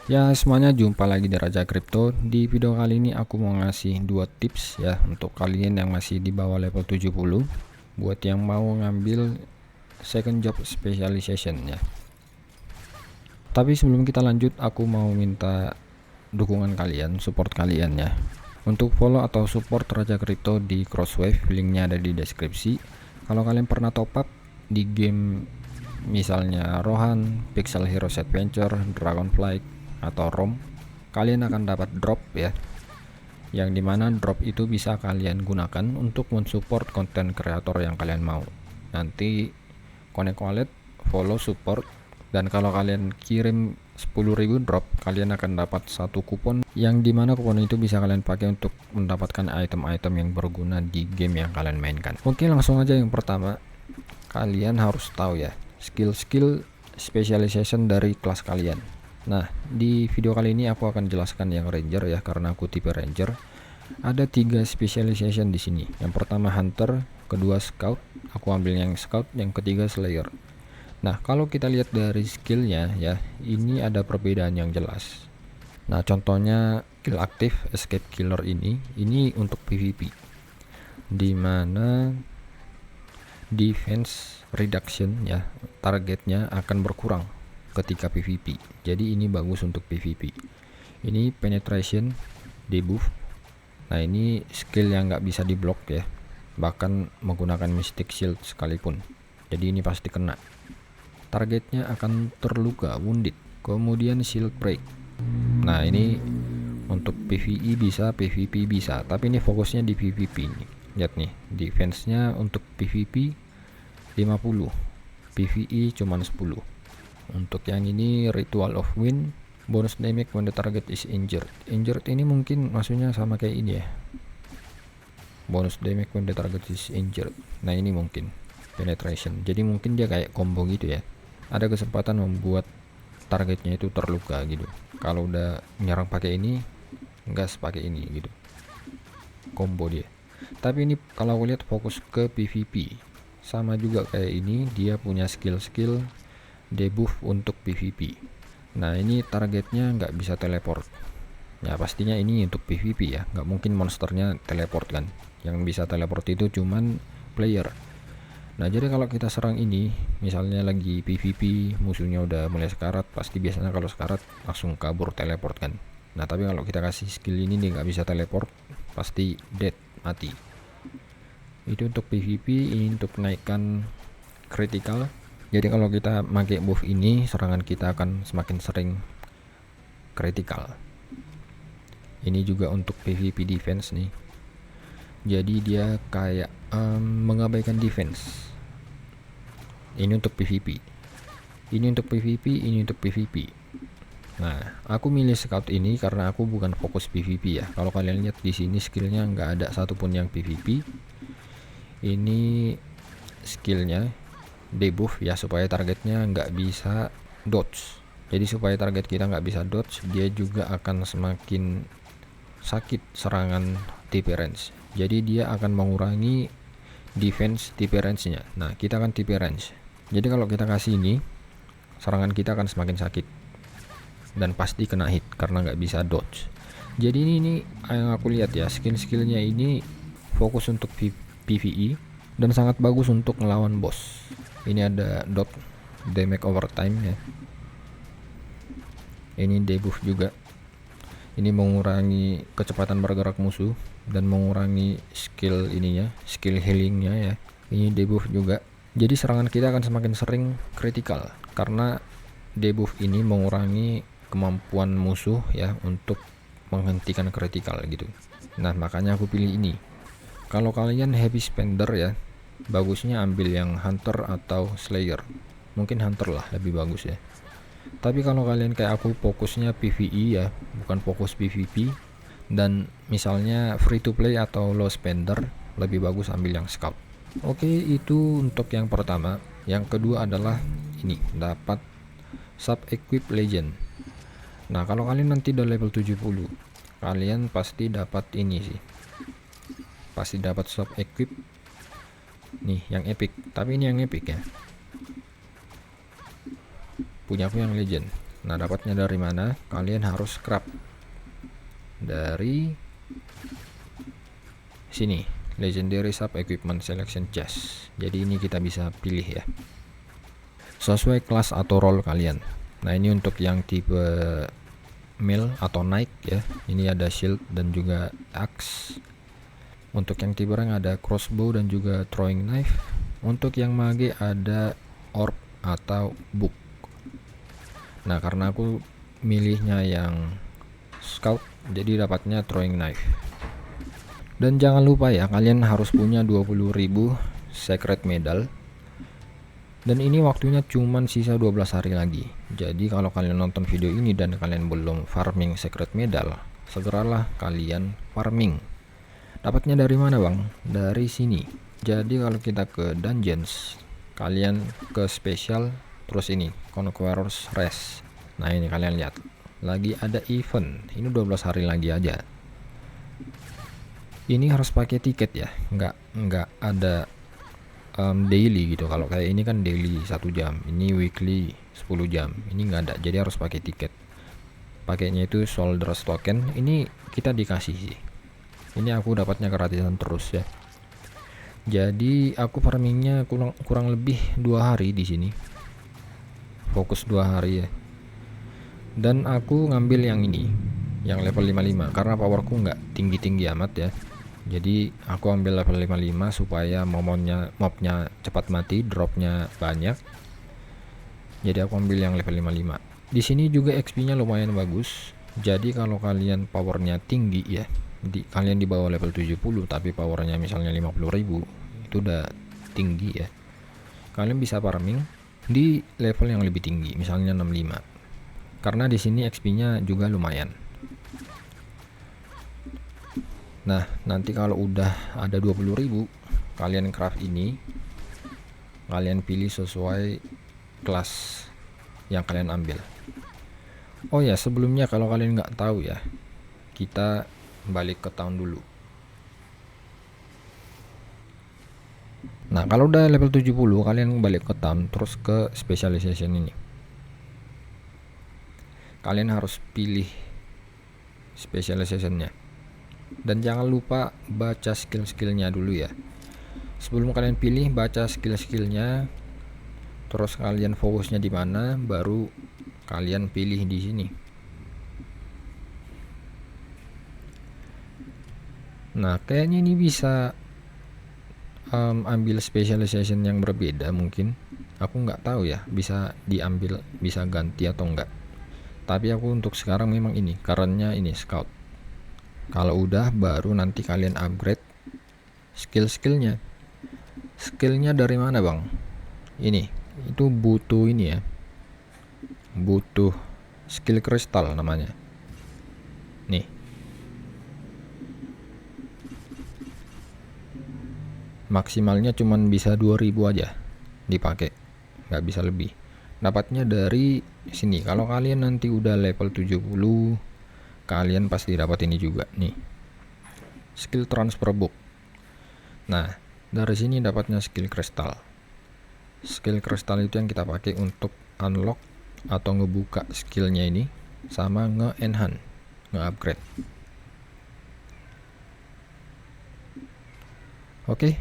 Ya, semuanya jumpa lagi di Raja Kripto. Di video kali ini aku mau ngasih 2 tips ya untuk kalian yang masih di bawah level 70 buat yang mau ngambil second job specialization ya. Tapi sebelum kita lanjut, aku mau minta dukungan kalian, support kalian ya. Untuk follow atau support Raja Kripto di Crosswave, linknya ada di deskripsi. Kalau kalian pernah top up di game misalnya Rohan, Pixel Heroes Adventure, Dragonflight atau ROM, kalian akan dapat drop ya, yang dimana drop itu bisa kalian gunakan untuk mensupport konten kreator yang kalian mau. Nanti connect wallet, follow, support, dan kalau kalian kirim 10.000 drop, kalian akan dapat satu kupon, yang dimana kupon itu bisa kalian pakai untuk mendapatkan item-item yang berguna di game yang kalian mainkan. Oke, langsung aja. Yang pertama, kalian harus tahu ya skill-skill specialization dari kelas kalian. Nah, di video kali ini aku akan jelaskan yang ranger ya, karena aku tipe ranger. Ada 3 specialization di sini. Yang pertama hunter, kedua scout, aku ambil yang scout, yang ketiga slayer. Nah, kalau kita lihat dari skillnya ya, ini ada perbedaan yang jelas. Nah, contohnya kill aktif escape killer ini untuk PvP, dimana defense reduction ya, targetnya akan berkurang ketika PvP. Jadi ini bagus untuk PvP. Ini penetration debuff. Nah, ini skill yang nggak bisa diblok ya, bahkan menggunakan mystic shield sekalipun. Jadi ini pasti kena. Targetnya akan terluka, wounded. Kemudian shield break. Nah, ini untuk PvE bisa, PvP bisa, tapi ini fokusnya di PvP nih. Lihat nih, defense-nya untuk PvP 50, PvE cuman 10. Untuk yang ini Ritual of Wind, bonus damage when the target is injured. Injured ini mungkin maksudnya sama kayak ini ya, bonus damage when the target is injured. Nah, ini mungkin penetration, jadi mungkin dia kayak combo gitu ya, ada kesempatan membuat targetnya itu terluka gitu. Kalau udah nyerang pakai ini, gas pakai ini gitu, combo dia. Tapi ini kalau aku lihat fokus ke PvP, sama juga kayak ini, dia punya skill-skill debuff untuk PvP. Nah, ini targetnya nggak bisa teleport. Ya, pastinya ini untuk PvP ya, nggak mungkin monsternya teleport kan. Yang bisa teleport itu cuman player. Nah, jadi kalau kita serang ini, misalnya lagi PvP, musuhnya udah mulai sekarat, pasti biasanya kalau sekarat langsung kabur teleport kan. Nah, tapi kalau kita kasih skill ini dia nggak bisa teleport, pasti dead, mati. Itu untuk PvP. Ini untuk naikkan critical. Jadi kalau kita pakai buff ini, serangan kita akan semakin sering critical. Ini juga untuk PvP defense nih. Jadi dia kayak mengabaikan defense. Ini untuk PvP. Ini untuk PvP, ini untuk PvP. Nah, aku milih scout ini karena aku bukan fokus PvP ya. Kalau kalian lihat di sini skillnya nggak ada satupun yang PvP. Ini skillnya debuff ya, supaya targetnya nggak bisa dodge. Jadi supaya target kita nggak bisa dodge, dia juga akan semakin sakit serangan TP range. Jadi dia akan mengurangi defense TP range nya. Nah, kita kan TP range, jadi kalau kita kasih ini, serangan kita akan semakin sakit dan pasti kena hit karena nggak bisa dodge. Jadi ini yang aku lihat ya, skill-skillnya ini fokus untuk PvE dan sangat bagus untuk melawan boss. Ini ada dot damage overtime ya, ini debuff juga. Ini mengurangi kecepatan bergerak musuh dan mengurangi skill ininya, skill healingnya ya. Ini debuff juga, jadi serangan kita akan semakin sering critical karena debuff ini mengurangi kemampuan musuh ya untuk menghentikan critical gitu. Nah, makanya aku pilih ini. Kalau kalian heavy spender ya, bagusnya ambil yang hunter atau slayer. Mungkin hunter lah lebih bagus ya. Tapi kalau kalian kayak aku fokusnya PvE ya, bukan fokus PvP, dan misalnya free to play atau low spender, lebih bagus ambil yang scout. Oke, itu untuk yang pertama. Yang kedua adalah ini, dapat sub equip legend. Nah, kalau kalian nanti udah level 70, kalian pasti dapat ini sih, pasti dapat sub equip nih yang epic. Tapi ini yang epic ya, punya aku yang legend. Nah, dapatnya dari mana? Kalian harus scrap dari sini, Legendary Sub Equipment Selection Chest. Jadi ini kita bisa pilih ya, sesuai kelas atau role kalian. Nah, ini untuk yang tipe mil atau knight ya, ini ada shield dan juga axe. Untuk yang tipe rank ada crossbow dan juga throwing knife. Untuk yang mage ada orb atau book. Nah, karena aku milihnya yang scout, jadi dapatnya throwing knife. Dan jangan lupa ya, kalian harus punya 20.000 secret medal. Dan ini waktunya cuman sisa 12 hari lagi. Jadi kalau kalian nonton video ini dan kalian belum farming secret medal, segeralah kalian farming. Dapatnya dari mana bang? Dari sini. Jadi kalau kita ke dungeons, kalian ke special, terus ini Conqueror's Rest. Nah ini kalian lihat, lagi ada event. Ini 12 hari lagi aja. Ini harus pakai tiket ya, nggak ada daily gitu. Kalau kayak ini kan daily 1 jam, ini weekly 10 jam, ini nggak ada, jadi harus pakai tiket. Pakainya itu Soldiers Token. Ini kita dikasih sih, ini aku dapatnya gratisan terus ya. Jadi aku farmingnya kurang lebih 2 hari di sini, fokus 2 hari ya. Dan aku ngambil yang ini, yang level 55, karena powerku nggak tinggi-tinggi amat ya. Jadi aku ambil level 55 supaya mobnya cepat mati, dropnya banyak. Jadi aku ambil yang level 55. Di sini juga XP-nya lumayan bagus. Jadi kalau kalian powernya tinggi ya, kalian di bawah level 70 tapi powernya misalnya 50.000, itu udah tinggi ya. Kalian bisa farming di level yang lebih tinggi, misalnya 65. Karena di sini XP-nya juga lumayan. Nah, nanti kalau udah ada 20.000, kalian craft ini, kalian pilih sesuai kelas yang kalian ambil. Oh ya, sebelumnya kalau kalian nggak tahu ya, kita balik ke tahun dulu. Nah, kalau udah level 70, kalian balik ke tahun, terus ke specialization ini. Kalian harus pilih specializationnya. Dan jangan lupa baca skill-skillnya dulu ya. Sebelum kalian pilih, baca skill-skillnya, terus kalian fokusnya di mana, baru kalian pilih di sini. Nah, kayaknya ini bisa ambil specialization yang berbeda mungkin. Aku nggak tahu ya, bisa diambil, bisa ganti atau enggak. Tapi aku untuk sekarang memang ini, karena ini scout. Kalau udah, baru nanti kalian upgrade skill-skillnya. Skillnya dari mana bang? Ini, itu butuh ini ya, butuh skill kristal namanya. Nih, maksimalnya cuman bisa 2000 aja dipakai, nggak bisa lebih. Dapatnya dari sini. Kalau kalian nanti udah level 70, kalian pasti dapat ini juga nih, skill transfer book. Nah, dari sini dapatnya skill kristal. Skill kristal itu yang kita pakai untuk unlock atau ngebuka skillnya ini, sama nge-enhance, nge-upgrade. Oke,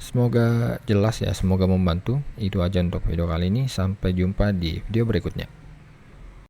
semoga jelas ya, semoga membantu. Itu aja untuk video kali ini, sampai jumpa di video berikutnya.